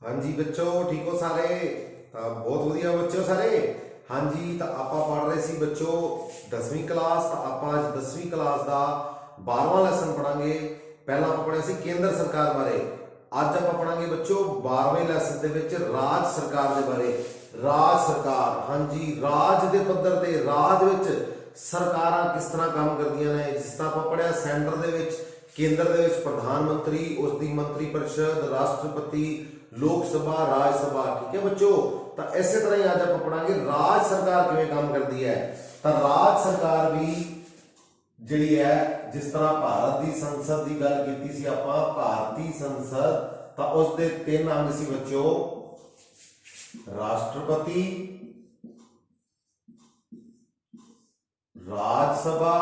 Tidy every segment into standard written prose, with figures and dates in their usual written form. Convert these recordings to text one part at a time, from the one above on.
हाँ जी बच्चों, ठीक हो सारे? तो बहुत वधिया बच्चों सारे। हाँ जी, तो आप पढ़ रहे सी बच्चों 10वीं क्लास। तो आप अज 10वीं क्लास का 12वां लैसन पढ़ांगे। पहला आप पढ़िया सी केंद्र सरकार बारे। अज आप पढ़ांगे बच्चों 12वें लैसन के विच राज सरकार के बारे। राज सरकार, हाँ जी, राज के पद्धर ते राज विच सरकारां किस तरह काम करदियां ने। जिस तरह आप पढ़िया सेंटर दे विच केंद्र दे विच प्रधानमंत्री, उसकी मंत्री परिषद, राष्ट्रपति, लोक सभा, राज सभा। ठीक है बच्चों, तो इसे तरह ही आज आप पढ़ांगे राज सरकार किवें काम करती है। तो राज सरकार भी जिहड़ी है, जिस तरह भारत की संसद की गल कीती सी आपां, भारतीय संसद, तो उसके 3 अंग सी बच्चों, राष्ट्रपति, राज्यसभा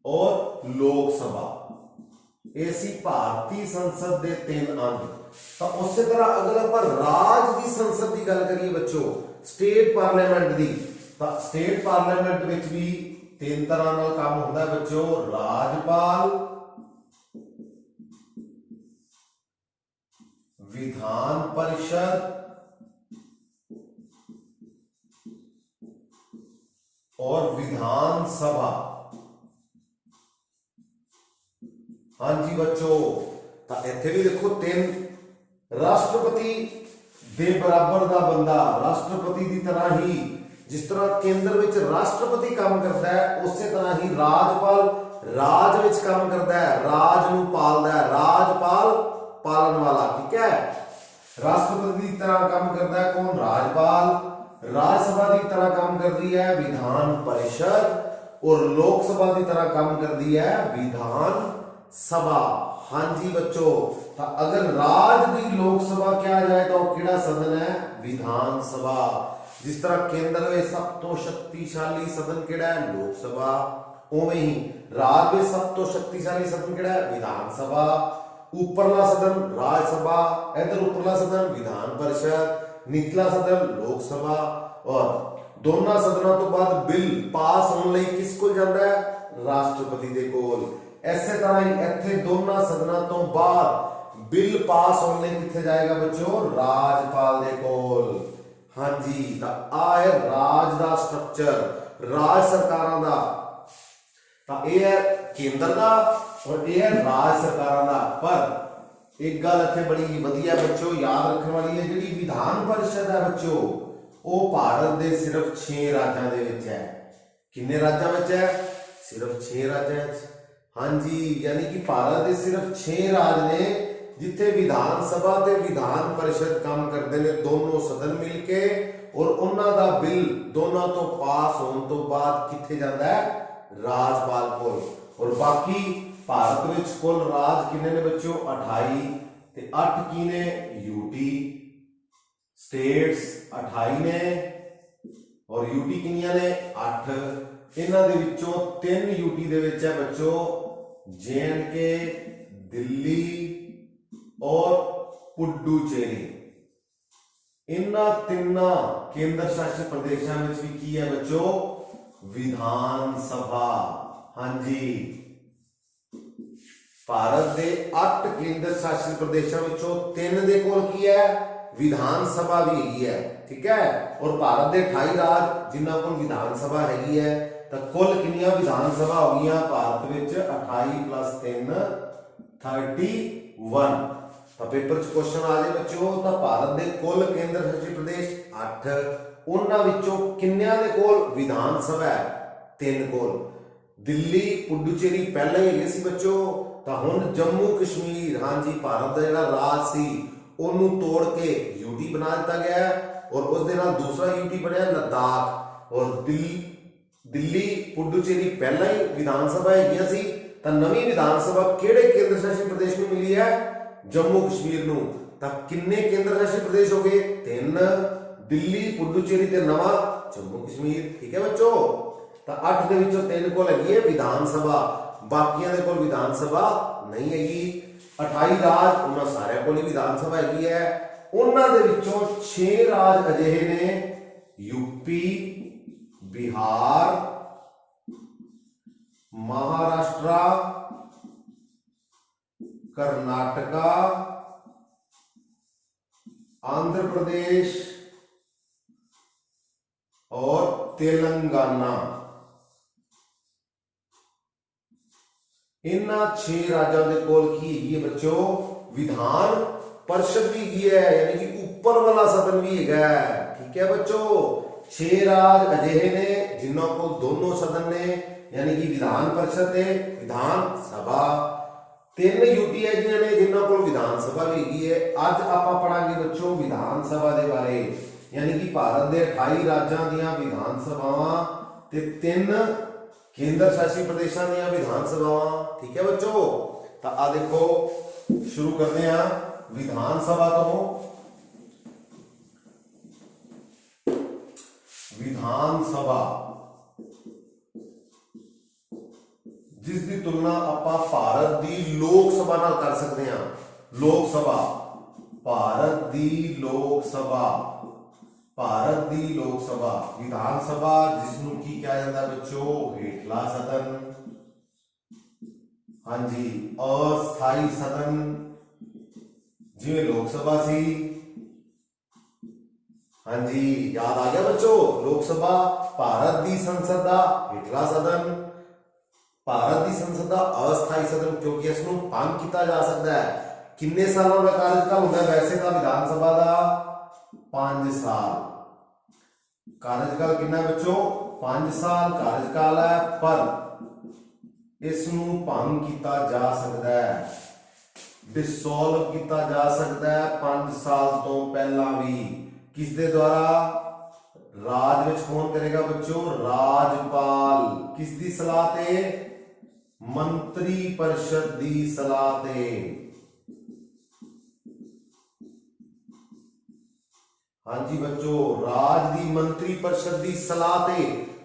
और लोक सभा। ऐसी भारतीय संसद के 3 अंग। तो उस तरह अगर आप राज की संसद की गल करिए बच्चों, स्टेट पार्लीमेंट की, तो स्टेट पार्लीमेंट में भी 3 तरह का काम होता है बच्चों, राज्यपाल, विधान परिषद और विधान सभा। हाँ जी बच्चों, तो इत्थे भी देखो 3 राष्ट्रपति दे बराबर का बंदा, राष्ट्रपति की तरह ही, जिस तरह केंद्र विच राष्ट्रपति काम करता है, उस तरह ही राज्यपाल राज विच काम करता है, राज नूं पालदा है, राजपाल पालन वाला। ठीक है, राष्ट्रपति की तरह काम करता है कौन? राज्यपाल। राज्यसभा की तरह काम करती है विधान परिषद और लोकसभा की तरह काम करती है विधान सभा। हाँ जी बच्चों, तो अगर राज की लोकसभा क्या जाए तो किहड़ा सदन है? विधान सभा। जिस तरह केंद्र में सब तो शक्तिशाली सदन किहड़ा है? लोकसभा। उवें ही राज में सब तो शक्तिशाली सदन किहड़ा है? विधानसभा। उपरला सदन राज्यसभा, इधर उपरला सदन विधान परिषद, निचला सदन लोकसभा। और दोनों सदनों तो बाद बिल पास होने लई किस कोल जांदा है? राष्ट्रपति दे कोल। इसे तरह ही इत्थे दोनों सदनों तो बाद बिल पास होने लई कित्थे जाएगा बच्चों? राज्यपाल दे कोल। हाँ जी, तो आ है राज दा स्ट्रक्चर, राज सरकारां दा। तो यह है केंद्र का और यह है राज सरकारां दा। पर एक गल इत्थे बड़ी वधिया बच्चों याद रखने वाली है, जिहड़ी विधान परिषद है बच्चों, वो भारत दे सिर्फ 6 राज्यों दे विच है। किन्ने राज्यों विच है? सिर्फ 6 राज्यों विच। हाँ जी, यानी कि भारत दे सिर्फ 6 राज ने जिथे विधान सभा ते विधान परिषद काम करते हैं, दोनों सदन मिलके, और उन्हां दा बिल दोनों तो पास होने तो बाद किथे जाता है? राजपाल कोल। और बाकी भारत में कुल राज किन्ने ने बच्चों? 28। ते 8 की ने? यूटी स्टेट्स 28 ने, और यूटी किनिया ने? 8। इन्हां दे विचों 3 यूटी दे विच है बच्चों जे&के, दिल्ली और पुडुचेरी। इन्हां 3 केंद्र शासित प्रदेशों में भी की है बच्चों? विधान सभा। हाँ जी, भारत के 8 केंद्र शासित प्रदेशों विचों 3 दे कोल की है? विधान सभा भी हैगी है। ठीक है, और भारत के 28 राज जिन्हां कोल विधान सभा हैगी है। तो कुल कितनियां विधान सभा हो गई भारत में? 28 + 3 31। तो पेपर च क्वेश्चन आ जाए बच्चों, तो भारत के कुल केंद्र शासित प्रदेश 8, उन्हां विचों किन्नियां दे कोल विधान सभा है? 3 कोल। दिल्ली पुडुचेरी पहले ही सी बच्चों, तो हुण जम्मू कश्मीर, हाँ जी, भारत का जिहड़ा राज सी ओनू तोड़ के यूटी बना दिता गया है, और उस दे नाल दूसरा यूटी बनया लद्दाख। और दिल्ली पुडुचेरी पहला ही विधान सभा हैगियां सी, तो नवीं विधान सभा किहड़े केंद्र शासित प्रदेश में मिली है? जम्मू कश्मीर नूं। तो किन्ने केंद्र शासित प्रदेश हो गए? 3, दिल्ली, पुडुचेरी ते नवा जम्मू कश्मीर। ठीक है बच्चों, तो 8 दे विचों 3 कोल हैगी है विधान सभा, बाकियां दे कोल विधान सभा नहीं हैगी। 28 राज उन्हां सारियां कोल ही विधान सभा हैगी है। उन्हां दे विचों 6 राज अजिहे ने, यूपी, बिहार, महाराष्ट्र, कर्नाटका आंध्र प्रदेश और तेलंगाना, इन्हां 6 राज्यों के कोल की है बच्चों विधान परिषद भी है, यानी कि ऊपर वाला सदन भी है। ठीक है बच्चों, 6 राज अजिहे ने जिन्हों को दोनों सदन ने, यानी कि विधान परिषद है, विधान सभा, 3 यूटीआई ने जिन्हों को विधान सभा भी है। अज आप पढ़ांगे बच्चों विधान सभा के बारे, यानी कि भारत के 28 राज्यों दी विधान सभावां ते 3 केंद्र शासित प्रदेशों दी विधान सभावां। ठीक है बच्चों, तो आ देखो शुरू करते हैं विधान सभा तो। विधान सभा जिस दी तुलना आपां भारत दी लोक सभा नाल कर सकते हैं। लोक सभा, भारत दी लोक सभा, भारत दी लोक सभा। विधान सभा जिसनों की कहा जाता है बच्चों हेठला सदन, हाँ जी, अस्थाई सदन जिवें लोक सभा सी। हाँ जी, याद आ गया बच्चों, लोक सभा भारत दी संसद दा हेठला सदन, भारत दी संसद दा अस्थाई सदन, क्योंकि इसनों भंग किया जा सकता है। किन्ने सालों का कार्यकाल होता है वैसे तो विधान सभा का 5 साल कार्यकाल, कितना बच्चों 5 साल कार्यकाल है, पर इसनों भंग किया जा सकता है, डिसोल्व किया जा सकता है 5 साल तो पहला भी। किस दे द्वारा? राज विच कौन करेगा बच्चों? राजपाल। किस दी सलाह ते? मंत्री परिषद दी सलाह ते। हाँ जी बच्चों, राज दी मंत्री परिषद दी सलाह ते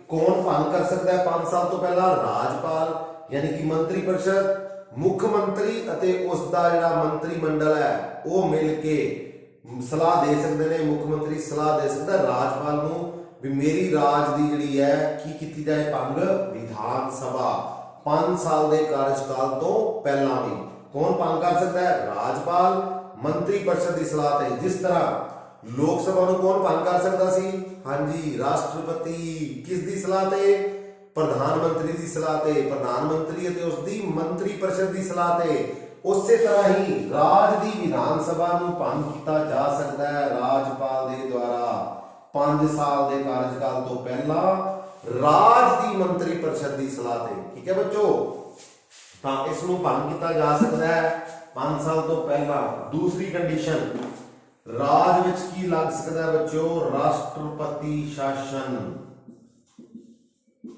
कौन भंग कर सकता है 5 साल तो पहला? राजपाल, यानी कि मंत्री परिषद मुख्यमंत्री अते उसका जिहड़ा मंत्रिमंडल है वो मिल के सलाह दे सकते हैं। मुख्यमंत्री सलाह दे सकता है राजपाल नूं भी मेरी राज दी जिहड़ी है की कीती जाए भंग। विधान सभा 5 साल के कार्यकाल तो पहला भी कौन भंग कर सकता है? राजपाल, मंत्री परिषद की सलाह ते। जिस तरह लोक सभा नूं कौन भंग कर सकता सी? हाँ जी, राष्ट्रपति। किस दी सलाह ते? प्रधानमंत्री की सलाह ते। प्रधानमंत्री अते उसकी मंत्री परिषद की सलाह ते। उसी तरह ही राज दी विधान सभा नूं भंग किया जा सकता है राजपाल दे द्वारा 5 साल के कार्यकाल तो पहला राज दी मंत्री परिषद की सलाह ते। ठीक है बच्चों, तो इसनूं भंग किया जा सकता है 5 साल तो पहला। दूसरी कंडीशन, राज विच की लग सकता है बच्चों? राष्ट्रपति शासन।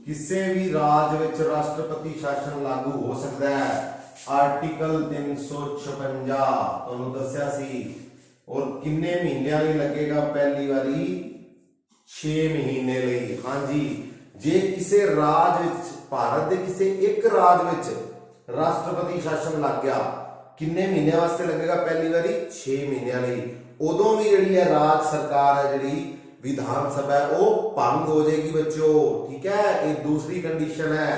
किसी भी राज विच राष्ट्रपति शासन लागू हो सकता है। आर्टिकल 356 तुहानूं दस्सिया सी। और किन्ने महीनों लई लगेगा? पहली बारी 6 महीने लई। हाँ जी, जे किसी राज विच, भारत के किसी एक राज विच राष्ट्रपति शासन लग गया, किन्ने महीने वास्ते लगेगा? पहली बारी 6 महीनों लई। उदों भी जिहड़ी है राज सरकार है, जिहड़ी विधान सभा है, वो भंग हो जाएगी बच्चों। ठीक है, ये दूसरी कंडीशन है,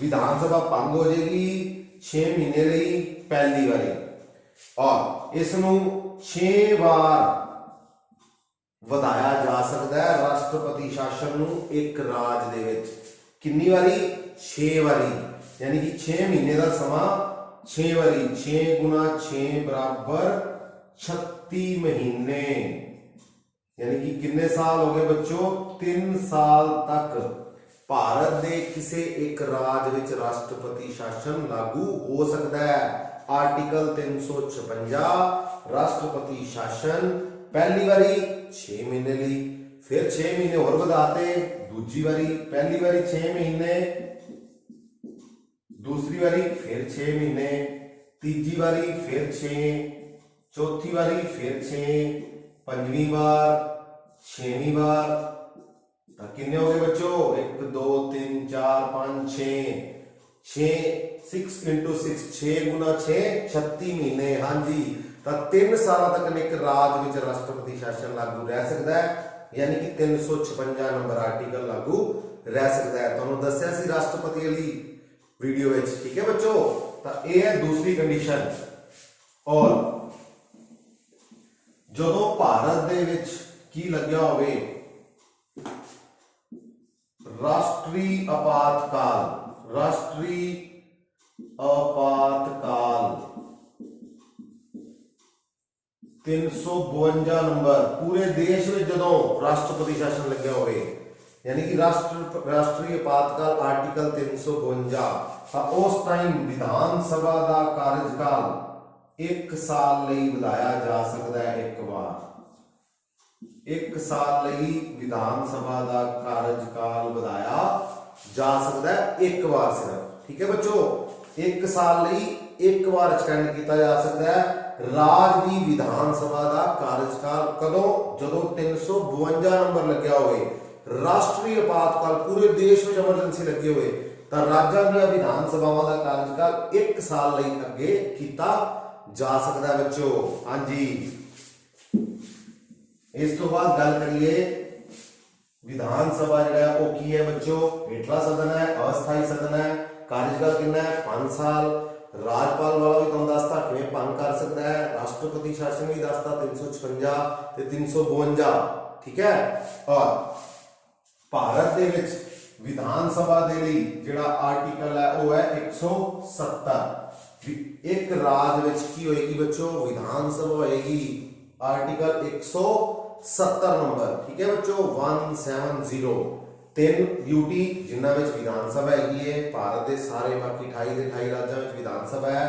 विधान सभा भंग हो जाएगी 6 महीने लई पहली बारी। और इसनूं 6 बार ਵਧਾਇਆ जा सकता है राष्ट्रपति शासन नूं एक राज दे विच। कितनी बारी? 6 बारी, यानी कि 6 महीने का समा 6 बारी। 6 गुना 6 बराबर 36 महीने, यानी कि कितने साल हो गए बच्चों? 3 साल तक भारत के किसी एक राज विच राष्ट्रपति शासन लागू हो सकता है। आर्टिकल 356 राष्ट्रपति शासन पहली बारी 6 महीने ली, फिर 6 महीने और बढ़ाते, दूसरी बारी, पहली बारी 6 महीने, दूसरी बारी फिर 6 महीने, तीजी बारी फिर 6, चौथी बारी फिर 6, पंजवीं बार, 6वीं बार। कितने हो गए बच्चों? 1 2 3 4 5 6 6 इंटू 6 6 गुना 6 36 महीने। हाँ जी, तो 3 साल तक एक राज विच राष्ट्रपति शासन लागू रह सकता है, यानी कि 356 नंबर आर्टिकल लागू रह सकता है। तुहानूं दस्सिया सी राष्ट्रपति वाली वीडियो विच। ठीक है बच्चों, तो यह है दूसरी कंडीशन। और जदों भारत ਦੇ ਵਿੱਚ ਕੀ ਲੱਗਿਆ ਹੋਵੇ, ਰਾਸ਼ਟਰੀ ਆਪਾਤਕਾਲ, ਰਾਸ਼ਟਰੀ ਆਪਾਤਕਾਲ 352 ਨੰਬਰ ਪੂਰੇ ਦੇਸ਼ ਵਿੱਚ ਜਦੋਂ ਰਾਸ਼ਟਰਪਤੀ ਸ਼ਾਸਨ ਲੱਗਿਆ ਹੋਵੇ, यानी कि राष्ट्रीय आपातकाल आर्टिकल 352, उस टाइम विधानसभा का कार्यकाल 1 साल ਲਈ ਵਧਾਇਆ ਜਾ ਸਕਦਾ है, एक बार 1 साल ਲਈ विधानसभा का कार्यकाल ਵਧਾਇਆ जा सकता है एक बार सिर्फ, ठीक है बच्चों, 1 साल ਲਈ एक बार एक्सटेंड किया जा सकता है राज की विधानसभा का कार्यकाल, कदों ਜਦੋਂ 352 नंबर लग्या होवे, राष्ट्रीय आपातकाल पूरे देश में एमरजेंसी लगे हुए, तो राज्यों दी विधान सभावां का कार्यकाल 1 साल लई अगे किया जा सकता है बच्चों। हाँ जी, इस तो बाद गल करिए विधान सभा जिहड़ा वो की है बच्चों, हेठला सदन है, अस्थाई सदन है, कार्यकाल कितना है 5 साल, राजपाल वाला भी तुहानूं दसता किवें भंग कर सकता है, राष्ट्रपति शासन भी दसता 356 ते 352, ठीक है। और भारत दे विच विधान सभा दे लई जिहड़ा आर्टिकल है वो है 170, एक राज विच की होएगी बच्चों विधान सभा होएगी, आर्टिकल 170 नंबर, ठीक है बच्चों 170, 3 यूटी जिन्हां विच विधान सभा हैगी है, भारत के सारे बाकी 28 के 28 राज्यों में विधान सभा है,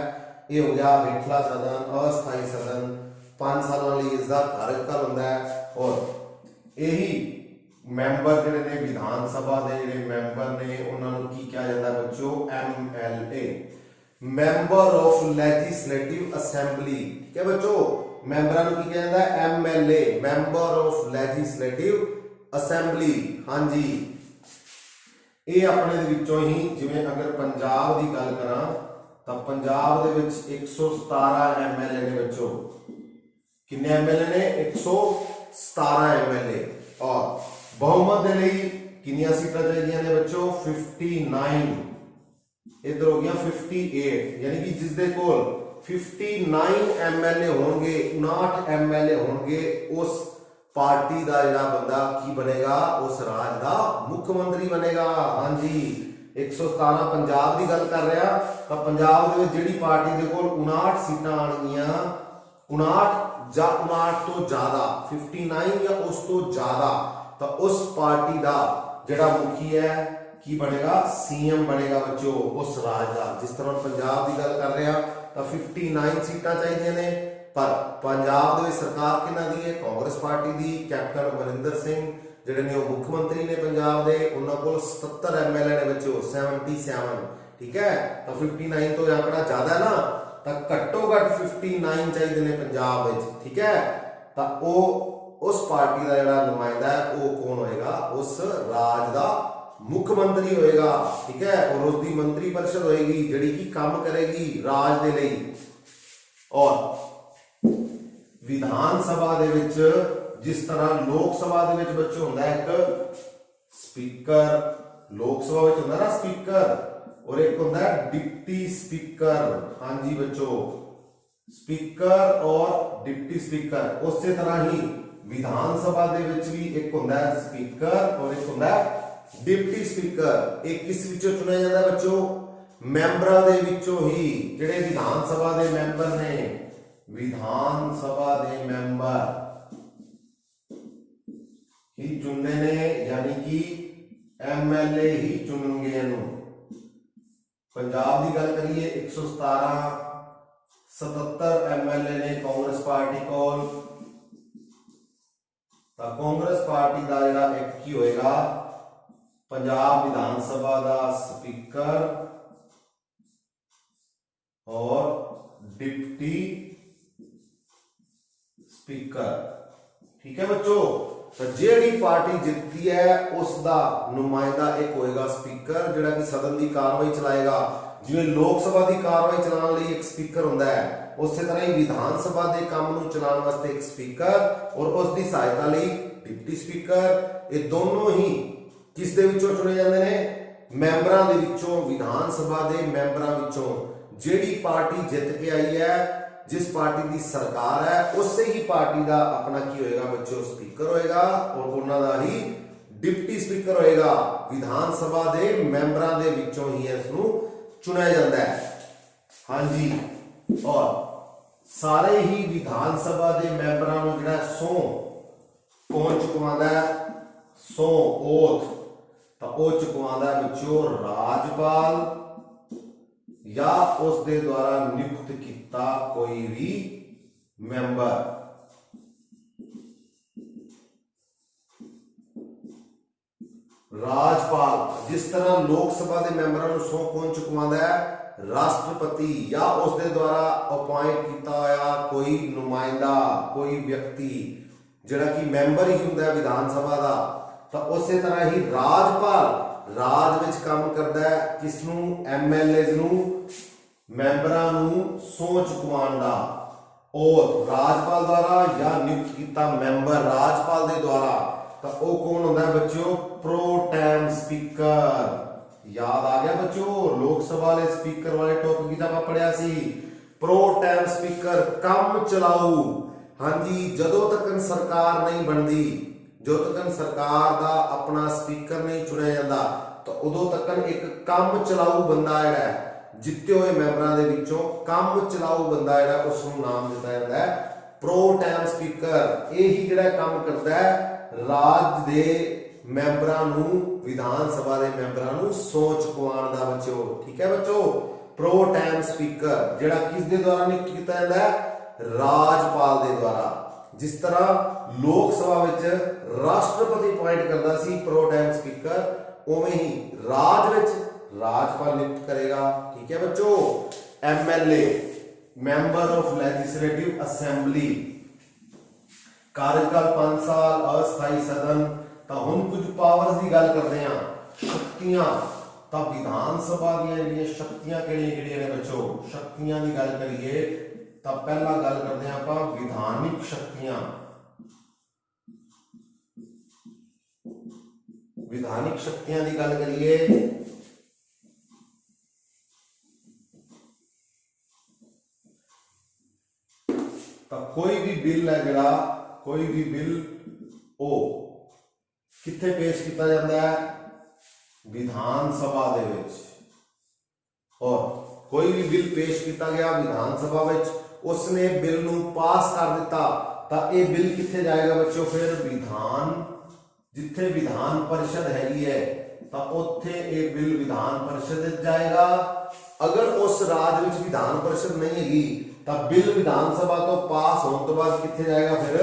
ये हो गया हेठला सदन, अस्थाई सदन, 5 सालों लिए इसका कार्यकाल होता है। और यही मैंबर जिहड़े ने विधान सभा के जिहड़े मैंबर ने उन्होंने की कहा जाता है बच्चों, MLA, member of legislative assembly, ठीक है बच्चों, मैंबरां नूं की कहा जाता है MLA, member of legislative assembly. हाँ जी, ये अपने दे विचों ही जिवें अगर पंजाब की गल करा तो पंजाब दे विच 117 MLA ने बच्चों, कितने MLA ने 117 MLA, और बहुमत के लिए कितनी सीटां चाहिए ने बच्चों 59, इधर हो गया 58, यानी कि जिसदे कोल 59 MLA होंगे, 59 MLA होंगे, उस पार्टी का जिहड़ा बंदा की बनेगा, उस राज का मुख्यमंत्री बनेगा। हाँ जी, 117 पंजाब की गल कर रहा तो पंजाब दे विच जिहड़ी पार्टी दे कोल 59 सीटां आणगियां, 59 या 59 तो ज्यादा, 59 या उस तो ज्यादा, तो उस पार्टी का जिहड़ा मुखी है की बनेगा, CM बनेगा बच्चों उस राज का। जिस तरह पंजाब की गल कर रहे हैं तो 59 सीटां चाहिए ने, पर पंजाब दे सरकार किहनां दी है, कांग्रेस पार्टी की, कैप्टन अमरिंदर सिंह जिहड़े ने मुख्यमंत्री ने पंजाब दे, उन्हां कोल 77 MLA ने बच्चों 77, ठीक है। तो 59 तो आंकड़ा ज्यादा है ना, तो घट्टो घट 59 चाहिए ने पंजाब विच, ठीक है। तो वो उस पार्टी का जिहड़ा नुमाइंदा है वो कौन होएगा, उस राज का मुख्यमंत्री होएगा, ठीक है। और उसकी मंत्री परिषद होएगी जिहड़ी की काम करेगी राज दे लई। और विधान सभा दे विच जिस तरह लोक सभा दे विच बच्चों हुंदा है एक स्पीकर, लोक सभा विच हुंदा ना स्पीकर, और एक होता है डिप्टी स्पीकर। हाँ जी बच्चों, स्पीकर और डिप्टी स्पीकर, उसी तरह ही विधान सभा दे विच भी एक होता है स्पीकर और एक होता है डिप्टी स्पीकर। एक किस विचों चुनिया जाता है बच्चों, मैंबरां दे विचों ही, जिहड़े विधान सभा दे मैंबर ने, विधान सभा दे मैंबर ही चुनने ने, यानी कि MLA ही चुनेंगे इन्हों। पंजाब की गल करिए 117, 77 MLA ने कांग्रेस पार्टी को, कांग्रेस पार्टी का जिहड़ा एक की होएगा पंजाब विधान सभा का स्पीकर और डिप्टी स्पीकर, ठीक है बच्चों। तो जिहड़ी पार्टी जितती है उसका नुमाइंदा एक होएगा स्पीकर, जिहड़ा कि सदन की कार्रवाई चलाएगा। जिवें लोक सभा की कार्रवाई चलाने लिए एक स्पीकर होंदा है, उस तरह ही विधान सभा के काम नूं चलाने वास्ते एक स्पीकर और उसकी सहायता लई डिप्टी स्पीकर। ये दोनों ही किस दे विचों चुने जाते हैं, मैंबरां दे विचों, विधान सभा के मैंबरां विचों। जिहड़ी पार्टी जित के आई है जिस पार्टी की सरकार है उसे ही पार्टी का अपना की होएगा बच्चों स्पीकर होएगा और उन्होंने ही डिप्टी स्पीकर होएगा। विधान सभा के मैंबरों के विचों ही इसनूं चुनिया जाता है। हाँ जी, और सारे ही विधान सभा के मैंबरों को जिहड़ा सौ कौन चुकवांदा है, सौ ओथ तो वह चुकवांदा बच्चों राजपाल या उसके द्वारा नियुक्त किया कोई भी मैंबर। राजपाल, जिस तरह लोक सभा के मैंबरों को सौ कौन चुकवांदा है, राष्ट्रपति या उसके द्वारा अपॉइंट किया होया कोई नुमाइंदा, कोई व्यक्ति जिहड़ा कि मैंबर ही हुंदा है विधान सभा का। तो उस तरह ही राजपाल राज विच काम करता है किसनूं, MLAs नूं, मैंबरां नूं सौं चुकवाउण दा ओथ राजपाल द्वारा या नियुक्त किया मैंबर राजपाल दे द्वारा। तो वह कौन होंदा है बच्चों, प्रो टैम स्पीकर। याद आ गया बच्चों, लोकसभा वाले स्पीकर वाले टॉपिक जब आप पढ़िया सी, प्रो टैम स्पीकर कम चलाऊ। हाँ जी, जदों तक सरकार नहीं बनती, जो तक सरकार का अपना स्पीकर नहीं चुनिया जाता, तो उदों तक एक कम चलाऊ बंदा जिहड़ा है जिते हुए मैंबरों के विचों कम चलाऊ बंदा जिहड़ा उसनूं नाम दिता जाता है प्रो टैम स्पीकर। यही जिहड़ा काम करता है राज दे मैंबरों नूं, विधान सभा के मैंबरों नूं सौं चुकवाउण दा बच्चों। ठीक है बच्चों, प्रो टैम स्पीकर जिहड़ा किस दे द्वारा नियुक्त किया जाता है, राजपाल के द्वारा। जिस तरह लोक सभा विच राष्ट्रपति अपॉइंट करता सी प्रो टैम स्पीकर, उवें ही राज विच राजपाल नियुक्त करेगा। ठीक है बच्चों, MLA member of legislative assembly, कार्यकाल 5 साल, अस्थाई सदन। तो हुण कुछ पावर्स की गल करते हैं, शक्तियां। तो विधान सभा दी शक्तियां किहड़ियां-किहड़ियां ने बच्चों, शक्तियां की गल करिए तो पहला गल करते हैं आपां विधानिक शक्तियां। विधानिक शक्तियां की गल करिए तो कोई भी बिल है जिहड़ा, कोई भी बिल ओ कित्थे पेश किया जाता है, विधान सभा दे विच। और कोई भी बिल पेश किया गया विधान सभा विच, उसने बिल नूं पास कर दिता, तो यह बिल कित्थे जाएगा बच्चों, फिर विधान जिथे विधान परिषद हैगी है तो उत्थे यह बिल विधान परिषद जाएगा। अगर उस राज विच विधान परिषद नहीं हैगी तो बिल विधान सभा तो पास होने तो बाद कित्थे जाएगा, फिर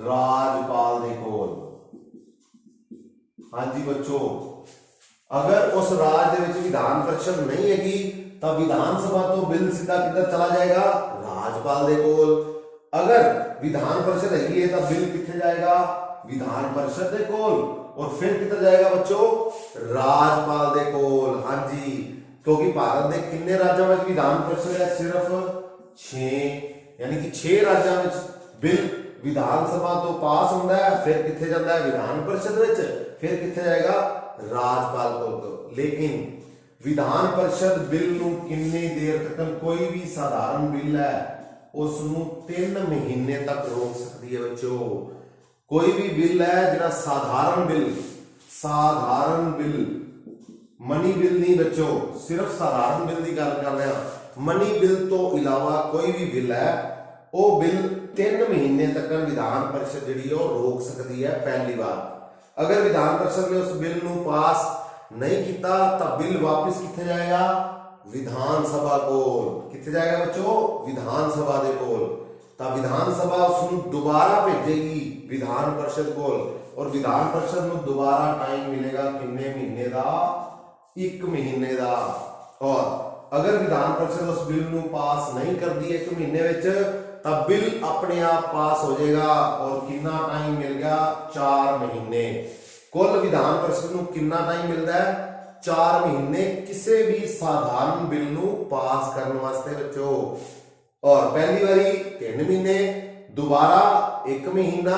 राजपाल दे कोल। हाँ जी बच्चों, अगर उस राज दे विच विधान परिषद नहीं हैगी तो विधान सभा तो बिल सीधा किधर चला जाएगा, राजपाल दे कोल। अगर विधान परिषद हैगी है तो बिल कित्थे जाएगा, विधान परिषद दे कोल, और फिर किधर जाएगा बच्चों, राजपाल दे कोल। हाँ जी, क्योंकि भारत के कितने राज्यों में विधान परिषद है, सिर्फ 6, यानी कि 6 राज्यों में बिल विधान सभा तो पास होता है, फिर कित्थे जाता है, विधान परिषद विच, फिर कित्थे जाएगा, राजपाल को। लेकिन विधान परिषद बिल नूं कितनी देर तक, कोई भी साधारण बिल है उसनूं 3 महीने तक रोक सकती है बच्चों। कोई भी बिल है जिहड़ा साधारण बिल मनी बिल नहीं बच्चों, सिर्फ साधारण बिल की गल कर रहे हैं। मनी बिल तो इलावा कोई भी बिल है वो बिल 3 महीने तक विधान परिषद जिहड़ी रोक सकती है। पहली बार अगर विधान परिषद ने उस बिल नूं पास नहीं किया तो बिल वापस कित्थे जाएगा, विधान सभा कोल। कित्थे जाएगा बच्चों, विधान सभा दे कोल। तो विधान सभा उसनूं दोबारा भेजेगी विधान परिषद कोल, और विधान परिषद नूं दोबारा टाइम मिलेगा कितने महीने का, 1 महीने का। और अगर विधान परिषद उस बिल नूं पास नहीं करती 1 महीने विच, तब बिल अपने आप पास हो जाएगा। और कितना टाइम मिल गया, 4 महीने। कुल विधान परिषद नूं कितना टाइम मिलता है, 4 महीने किसी भी साधारण बिल नूं पास करने वास्ते बच्चों। और पहली बारी 3 महीने, दोबारा 1 महीना,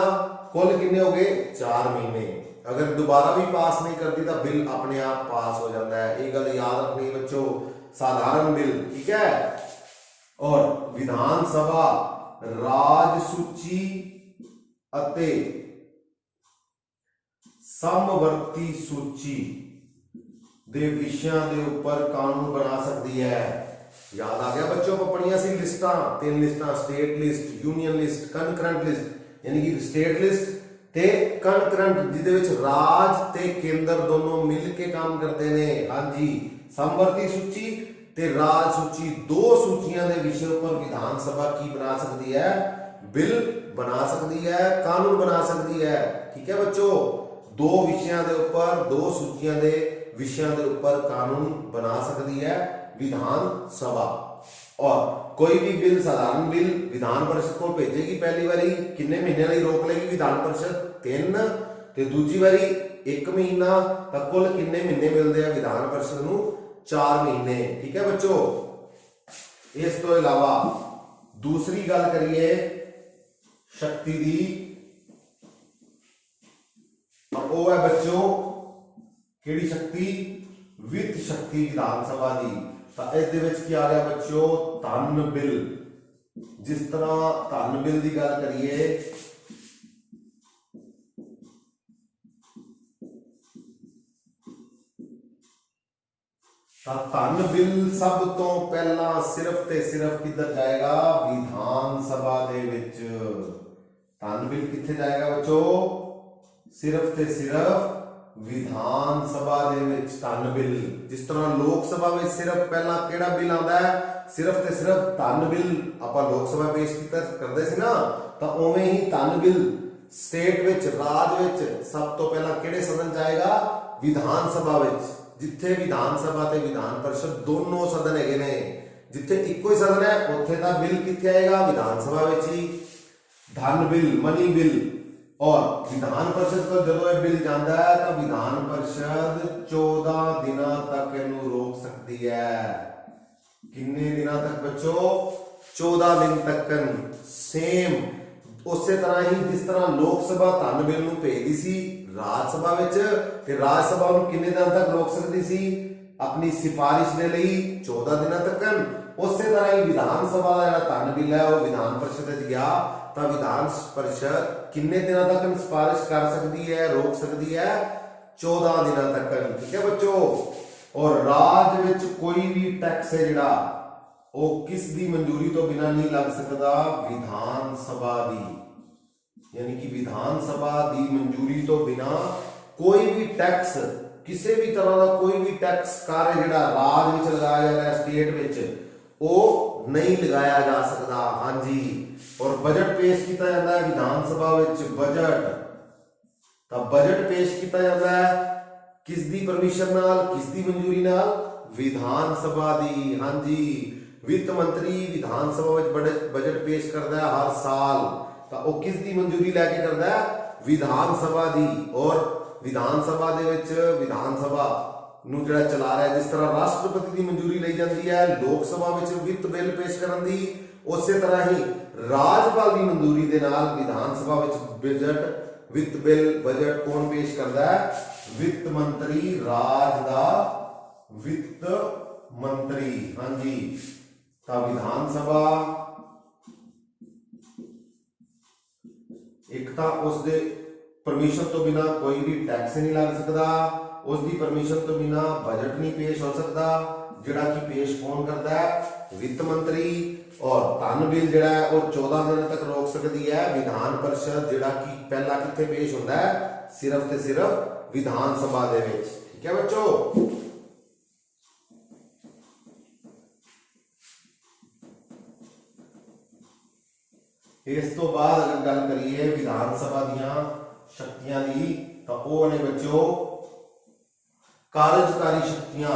कुल कितने हो गए, 4 महीने। अगर दोबारा भी पास नहीं करती तो बिल अपने आप पास हो जाता है। ये गल याद रखनी बच्चों, साधारण बिल। ठीक है, और विधान सभा राज सूची ਅਤੇ ਸਮਵਰਤੀ सूची ਦੇ ਵਿਸ਼ਿਆਂ ਦੇ ਉੱਪਰ ਕਾਨੂੰਨ ਬਣਾ ਸਕਦੀ ਹੈ। याद आ गया बच्चों को पढ़िया सी लिस्टां, 3 लिस्टां, state list, union list, concurrent list, यानी कि स्टेट लिस्ट ते कनकरेंट जिहदे विच राज ते केंद्र दोनों मिल के काम करते ने। हाँ जी, समवर्ती सूची ते राज सूची, दो सूचियां दे विषय पर विधान सभा की बना सकती है, बिल बना सकती है, कानून बना सकती है। ठीक है बच्चों, दो विषयां दे ऊपर, दो सूचियां दे विषयां दे ऊपर कानून बना सकती है विधान सभा। और कोई भी बिल, साधारण बिल विधान परिषद को भेजेगी पहली बारी किन्ने महीने ਲਈ रोक लेगी विधान परिषद 3 ਤੇ दूजी बारी 1 महीना, ਤਾਂ कुल किन्ने महीने मिलते हैं विधान परिषद ਨੂੰ 4 महीने। ठीक है बच्चों, इस तो इलावा दूसरी गल करिए शक्ति दी, वो है बच्चों ਕਿਹੜੀ शक्ति, वित्त शक्ति विधान सभा दी। ਤਾਂ ਇਸ ਦੇ ਵਿੱਚ ਕੀ ਆ ਗਿਆ ਬੱਚਿਓ, ਧਨ ਬਿੱਲ। ਜਿਸ ਤਰ੍ਹਾਂ ਧਨ ਬਿੱਲ ਦੀ ਗੱਲ ਕਰੀਏ ਤਾਂ ਧਨ ਬਿੱਲ ਸਭ ਤੋਂ ਪਹਿਲਾਂ ਸਿਰਫ ਤੇ ਸਿਰਫ ਕਿੱਧਰ ਜਾਏਗਾ, ਵਿਧਾਨ ਸਭਾ ਦੇ ਵਿੱਚ। ਧਨ ਬਿੱਲ ਕਿੱਥੇ ਜਾਏਗਾ ਬੱਚੋ, ਸਿਰਫ ਤੇ ਸਿਰਫ विधान सभा ਦੇ ਵਿੱਚ ਧਨ ਬਿੱਲ। ਜਿਸ ਤਰ੍ਹਾਂ ਲੋਕ ਸਭਾ ਵਿੱਚ ਸਿਰਫ ਪਹਿਲਾਂ ਕਿਹੜਾ ਬਿੱਲ ਆਉਂਦਾ ਹੈ, ਸਿਰਫ ਤੇ ਸਿਰਫ ਧਨ ਬਿੱਲ ਆਪਾਂ ਲੋਕ ਸਭਾ ਪੇਸ਼ ਕੀਤਾ ਕਰਦੇ ਸੀ ਨਾ, ਤਾਂ ਉਵੇਂ ਹੀ ਧਨ ਬਿੱਲ ਸਟੇਟ ਵਿੱਚ, ਰਾਜ ਵਿੱਚ ਸਭ ਤੋਂ ਪਹਿਲਾਂ ਕਿਹੜੇ ਸਦਨ ਜਾਏਗਾ, ਵਿਧਾਨ ਸਭਾ ਵਿੱਚ। ਜਿੱਥੇ ਵਿਧਾਨ ਸਭਾ ਤੇ ਵਿਧਾਨ परिषद ਦੋਨੋਂ ਸਦਨ ਹੈਗੇ ਨੇ, ਜਿੱਥੇ ਇੱਕੋ ਹੀ ਸਦਨ ਹੈ ਉੱਥੇ ਦਾ ਬਿੱਲ ਕਿੱਥੇ ਆਏਗਾ, ਵਿਧਾਨ ਸਭਾ ਵਿੱਚ ਹੀ। ਧਨ ਬਿੱਲ, ਮਨੀ ਬਿੱਲ। और विधान परिषद को जो बिल जाता है तो विधान परिषद 14 दिनों तक इन्हें रोक सकती है। किन्ने दिनों तक बच्चों, 14 दिन तक। सेम उस तरह ही जिस तरह लोक सभा धन बिल नूं भेजदी सी राज सभा विच, ते राज सभा नूं किन्ने दिन तक रोक सकती सी, अपनी सिफारिश दे लई 14 दिनों तक। उस तरह ही विधान सभा का जिहड़ा धन बिल है वो विधान परिषद विच गया तो विधान परिषद किन्ने दिनों तक सिफारिश कर सकती है, रोक सकती है, 14 दिनों तक। ठीक है बच्चों। और राज विच कोई भी टैक्स है जिहड़ा वो किस दी मंजूरी तो बिना नहीं लग सकता, विधान सभा दी। यानी कि विधान सभा दी मंजूरी तो बिना कोई भी टैक्स, किसी भी तरह का कोई भी टैक्स कार्य जिहड़ा राज विच लगाया जा रहा है, स्टेट विच, वो नहीं लगाया जा सकता। हाँ जी। और बजट पेश किया जाता है विधान सभा विच, बजट। तो बजट पेश किया जाता है किस दी परमिशन नाल, किस दी मंजूरी नाल, विधान सभा दी। हाँ जी। वित्त मंत्री विधान सभा विच बजट पेश करता है हर साल, तो वो किस दी मंजूरी लैके करता है, विधान सभा दी। और विधान सभा दे विच विधान सभा ਨੂੰ ਜਿਹੜਾ ਚਲਾ ਰਿਹਾ, ਜਿਸ ਤਰ੍ਹਾਂ ਰਾਸ਼ਟਰਪਤੀ ਦੀ ਮਨਜ਼ੂਰੀ ਲਈ ਜਾਂਦੀ ਹੈ ਲੋਕ ਸਭਾ ਵਿੱਚ ਵਿੱਤ ਬਿੱਲ ਪੇਸ਼ ਕਰਨ ਦੀ, ਉਸੇ ਤਰ੍ਹਾਂ ਹੀ ਰਾਜਪਾਲ ਦੀ ਮਨਜ਼ੂਰੀ ਦੇ ਨਾਲ ਵਿਧਾਨ ਸਭਾ ਵਿੱਚ ਬਜਟ, ਵਿੱਤ ਬਿੱਲ, ਬਜਟ ਕੌਣ ਪੇਸ਼ ਕਰਦਾ ਹੈ, ਵਿੱਤ ਮੰਤਰੀ, ਰਾਜ ਦਾ ਵਿੱਤ ਮੰਤਰੀ। ਹਾਂਜੀ। ਤਾਂ ਵਿਧਾਨ ਸਭਾ ਇੱਕ ਤਾਂ ਉਸ ਦੇ परमिशन तो बिना कोई भी टैक्स नहीं लग सकता, उसकी परमिशन तो बिना बजट नहीं पेश हो सकता, जिहड़ा कि पेश कौन करता है, वित्त मंत्री। और धन बिल जिहड़ा है वो 14 दिन तक रोक सकती है विधान परिषद, जिहड़ा कि पहला कित्थे पेश होता है, सिर्फ ते सिर्फ विधान सभा दे विच। ठीक है बच्चों। इस तो बाद अगर गल करिए विधान सभा दियां शक्तियां दी, तो वो ने बच्चों कार्यकारी शक्तियां।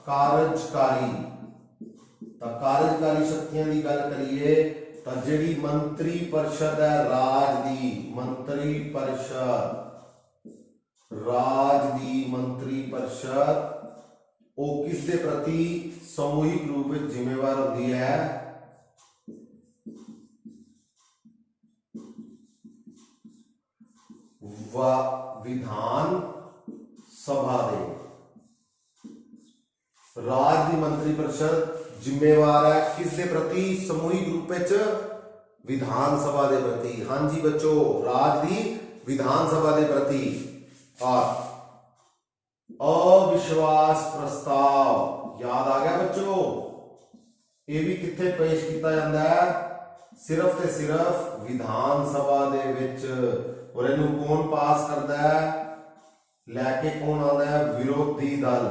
कार्यकारी, तो कार्यकारी शक्तियां की गल करिए तो जिहड़ी मंत्री परिषद है राज दी, मंत्री परिषद, राज दी मंत्री परिषद, वो किस दे प्रति समूहिक रूप में जिम्मेवार होती है, विधान सभा दे। राज दी मंत्री परिषद ਜ਼ਿੰਮੇਵਾਰ ਹੈ ਕਿਸ ਦੇ ਪ੍ਰਤੀ? ਸਮੂਹਿਕ ਰੂਪ ਵਿੱਚ ਵਿਧਾਨ ਸਭਾ ਦੇ ਪ੍ਰਤੀ। ਹਾਂਜੀ ਬੱਚੋ, ਰਾਜ ਦੀ ਵਿਧਾਨ ਸਭਾ ਦੇ ਪ੍ਰਤੀ। और अविश्वास प्रस्ताव याद आ गया बच्चों, ये भी किथे पेश किया जाता है? सिर्फ ते सिर्फ विधान सभा दे विच। और इनू कौन पास करता है? लैके कौन आता है? विरोधी दल।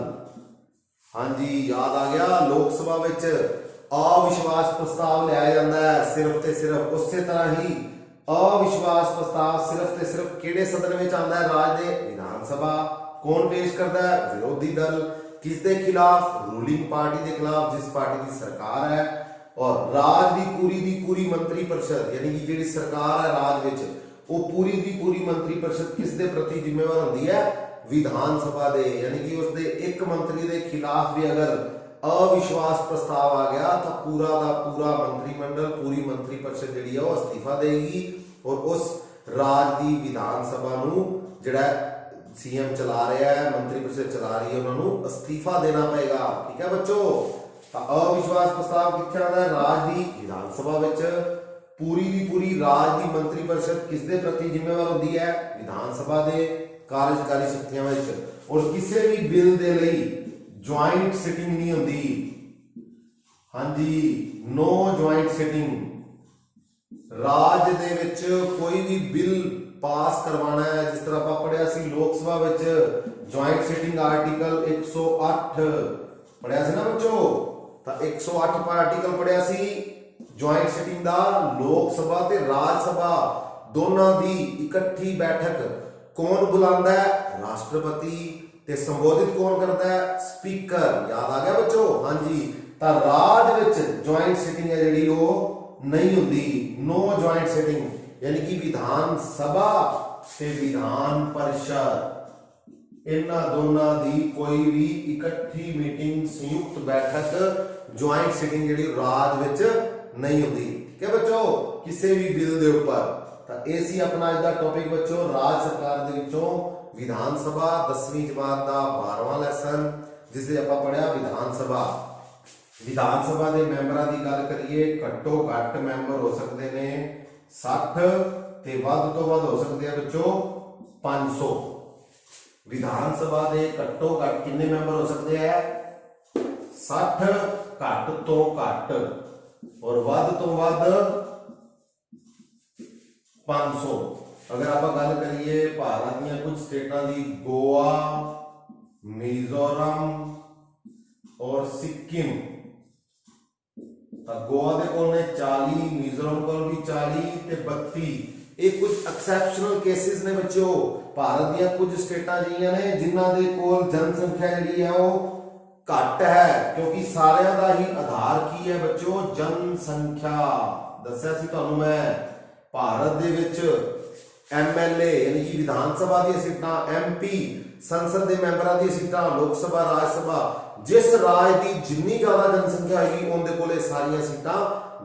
हाँ जी, याद आ गया। लोक सभा विच अविश्वास प्रस्ताव लिया जाता है सिर्फ ते सिर्फ। उस तरह ही अविश्वास प्रस्ताव सिर्फ ते सिर्फ किहड़े सदन में आता है? राज दे विधान सभा। कौन पेश करता है? विरोधी दल। किस दे खिलाफ? रूलिंग पार्टी के खिलाफ, जिस पार्टी की सरकार है। और राज की पूरी मंत्री परिषद, यानी कि जिहड़ी सरकार है राज विच, वो पूरी दी पूरी मंत्री परिषद किस दे प्रति जिम्मेवार होती है? विधान सभा दे। यानी कि उसके एक मंत्री के खिलाफ भी अगर अविश्वास प्रस्ताव आ गया तो पूरा का पूरा मंत्रिमंडल, पूरी मंत्री परिषद जिहड़ी है वो अस्तीफा देगी और उस राज की विधान सभा नूं जिहड़ा सीएम चला रहा है, मंत्री परिषद चला रही है, उन्होंने अस्तीफा देना पड़ेगा। ठीक है बच्चों, तो अविश्वास प्रस्ताव कित्थे आता है? राज की विधान सभा विच। पूरी की पूरी राज की मंत्री परिषद किस दे प्रति जिम्मेवार होती है? विधान सभा दे कार्यकारी शक्तियां विच। और किसी भी बिल दे लई ज्वाइंट सिटिंग नहीं होती। हाँ जी, नो ज्वाइंट सिटिंग। राज दे विच कोई भी बिल पास करवाना है, जिस तरह आप पढ़िया सी लोक सभा विच ज्वाइंट सिटिंग आर्टिकल 108 पढ़िया सी ना बच्चों। तो 108 आर्टिकल पढ़िया सी ज्वाइंट सिटिंग दा। लोक सभा ते राज सभा दोनों दी इकट्ठी बैठक कौन बुलांदा है? राष्ट्रपति। ते संबोधित कौन करता है? स्पीकर। याद आ गया बच्चों? हाँ जी, तो राज विच ज्वाइंट सिटिंग है जिहड़ी वो नहीं होती, नो ज्वाइंट सिटिंग। यानी कि विधान सभा से विधान परिषद इन्हां दोनों दी कोई भी इकट्ठी मीटिंग, संयुक्त बैठक, ज्वाइंट सिटिंग जिहड़ी राज विच नहीं होती। ठीक है बच्चों, किसी भी बिल दे ऊपर। तो ये सी अपना अज दा टॉपिक बच्चों, राज सरकार दे विचों विधान सभा 10वीं जमात दा 12वां लैसन, जिसे आपां पढ़िया विधान सभा। विधान सभा के मैंबरां की गल करिए, घट्टो घट्ट मैंबर हो सकते ने 60 ते वध तो वध हो सकते हैं बच्चों 500। विधान सभा के घट्टो घट्ट कितने मैंबर हो सकते हैं? 60 घट तो घट और वध तो वध 500। अगर आप गल करिए भारत दी कुछ स्टेटां की, गोवा, मिजोरम और सिक्किम, गोवा दे कोल ने 40, मिजोरम कोल भी 40 ते 32। ये कुछ एक्सेप्शनल केसेस ने बच्चों। भारत दी कुछ स्टेटां जिहियां ने जिन्हां दे कोल जनसंख्या जिहड़ी है वो घट है, क्योंकि सारियां दा ही आधार की है बच्चों? जनसंख्या। दस्सिया सी तुहानूं मैं, भारत दे विच MLA यानी कि विधान सभा दी सीटां, MP संसद के मैंबरां दी सीटां, लोक सभा, राज सभा, जिस राज की जिन्नी ज्यादा जनसंख्या होगी उनके कोले सारियां सीटां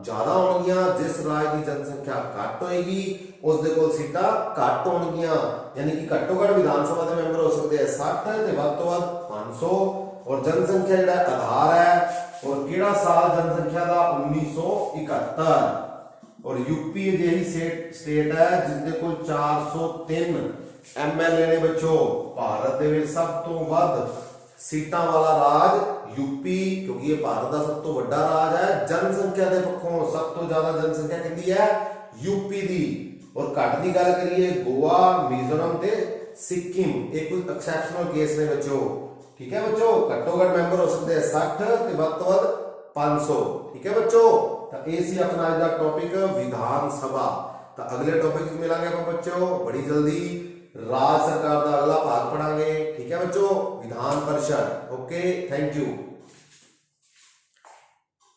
ज्यादा होणगियां। जिस राज की जनसंख्या घट होएगी उसके कोल सीटां घट होणगियां। यानी कि घट्टो घट विधान सभा के मैंबर हो सकते हैं 60 ते वध तो वध 500। और जनसंख्या जिहड़ा आधार है और किहड़ा साल जनसंख्या का 1971। और यूपी यही स्टेट है जिसके कोल 403 MLA ने बच्चों। भारत दे विच सब तो वध सीटां वाला राज यूपी, क्योंकि ये भारत का सब तो वड्डा राज है। जनसंख्या के पक्षों सब तो ज्यादा जनसंख्या कितनी है? यूपी दी। और घट की गल करिए गोवा, मिजोरम ते सिक्किम। एक कुछ एक्सेप्शनल केस ने बच्चों। ठीक है बच्चों, घट्टो घट मैंबर हो सकते हैं 60 ते वध तो वध 500। ठीक है बच्चों, तो ये सी अपना आज दा टॉपिक विधान सभा। तो अगले टॉपिक मिलांगे आप बच्चों बड़ी जल्दी। राज सरकार का अगला भाग पढ़ांगे। ठीक है बच्चों, Vidhan Parishad. Okay, thank you.